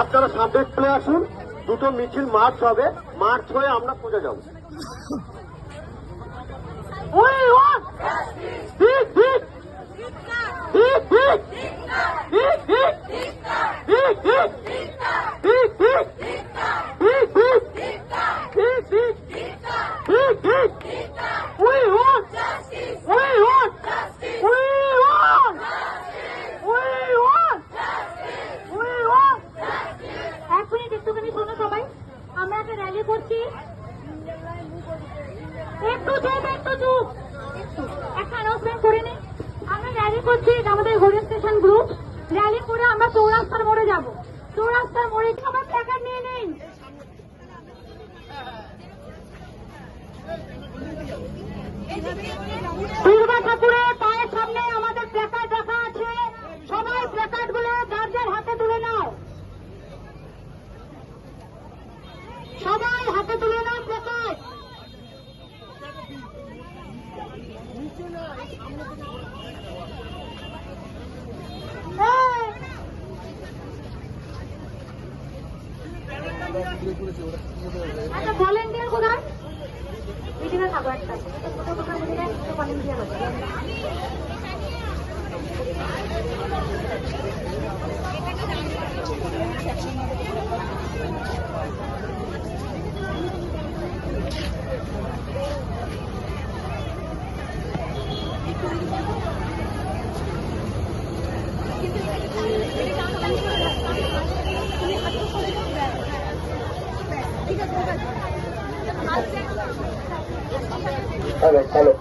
আপনারা সামনে চলে আসুন, দুটো মিছিল মার্চ হবে, মার্চ হয়ে আমরা পৌঁছে যাব। আমরা একটা র্যালি করছি, একটু চুপ একটা অ্যানাউন্সমেন্ট করে নিই। আমরা র্যালি করছি, আমাদের হরিণ স্টেশন গ্রুপ র্যালি করে আমরা চৌরাস্তার মোড়ে যাব। চৌরাস্তার মোড়ে আমার প্ল্যাকার্ড নিয়ে নিন। দুর্গা ঠাকুরের পায়ের সামনে আমাদের প্ল্যাকার্ড রাখা আছে, সবাই প্ল্যাকার্ড গুলো যার যার হাতে তুলে নাও, সবাই হাতে তুলে নাও প্ল্যাকার্ড। একটা ভলেন্টিয়ার কোথায়? মিটিংয়ে থাকো, একটা ভলেন্টিয়ার হবে। হ্যালো হ্যালো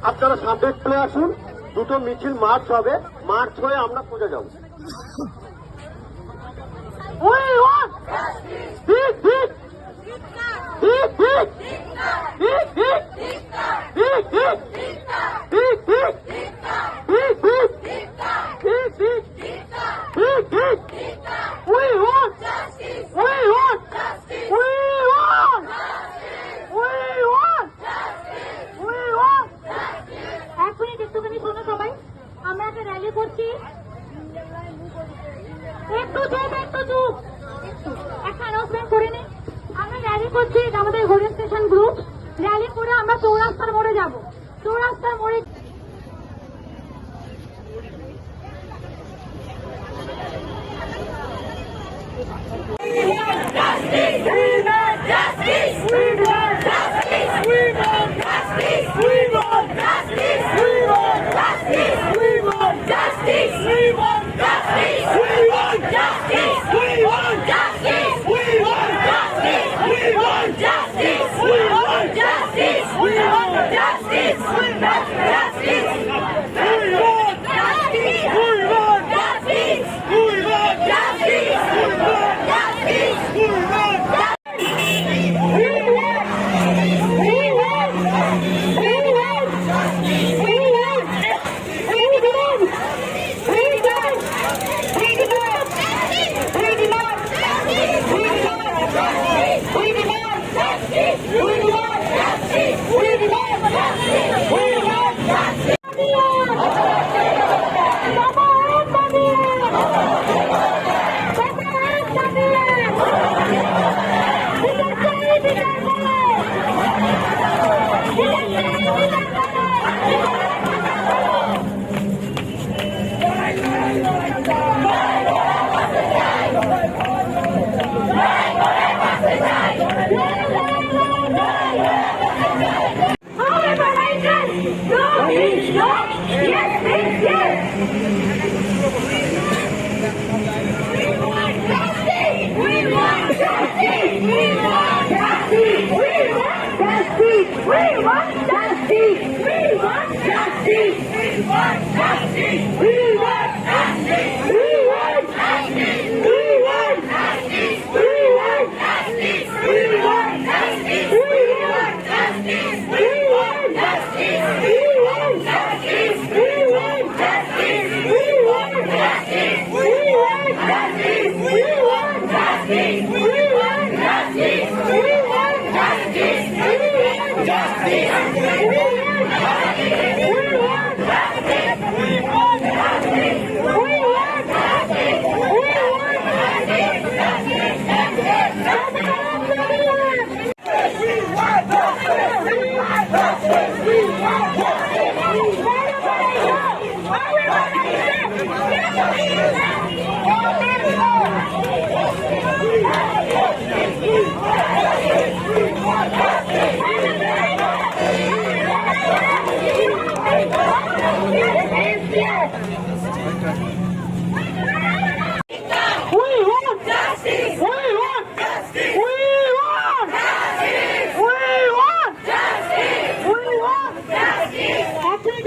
আপনারা সামনে চলে আসুন, দুটো মিছিল মার্চ হবে, মার্চ হয়ে আমরা পৌঁছে যাব। আমরা একটা র্যালি করছি, একটু চুপ একটা অ্যানাউন্সমেন্ট করে নিই। আমরা র্যালি করছি, আমাদের হরিণ স্টেশন গ্রুপ র্যালি করে আমরা চৌরাস্তার মোড়ে যাব। চৌরাস্তার মোড়ে Justice!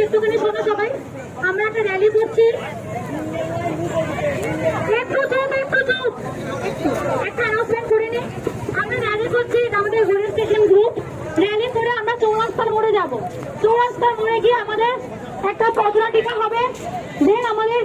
একটুখানি শোনো সবাই, আমরা একটা র্যালি করছি। একটু চুপ, একটা অ্যানাউন্সমেন্ট করে নি। আমরা র্যালি করছি, আমাদের হরিণ স্টেশন গ্রুপ র্যালি করে আমরা চৌরাস্তার মোড়ে যাব। চৌরাস্তার মোড়ে গিয়ে আমাদের একটা পদযাত্রা হবে। দেন আমাদের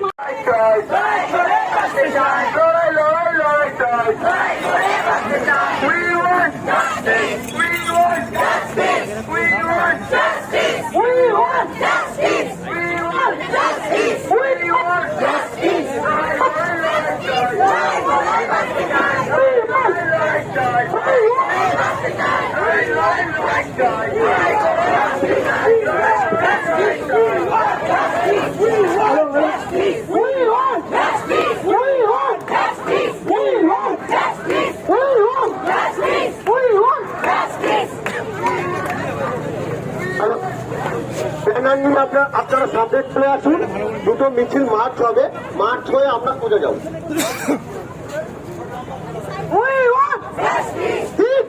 ব্যানার নিয়ে আপনারা সামনে চলে আসুন। দুটো মিছিল মার্চ হবে, মার্চ হয়ে আমরা পুজো যাবো। ঠিক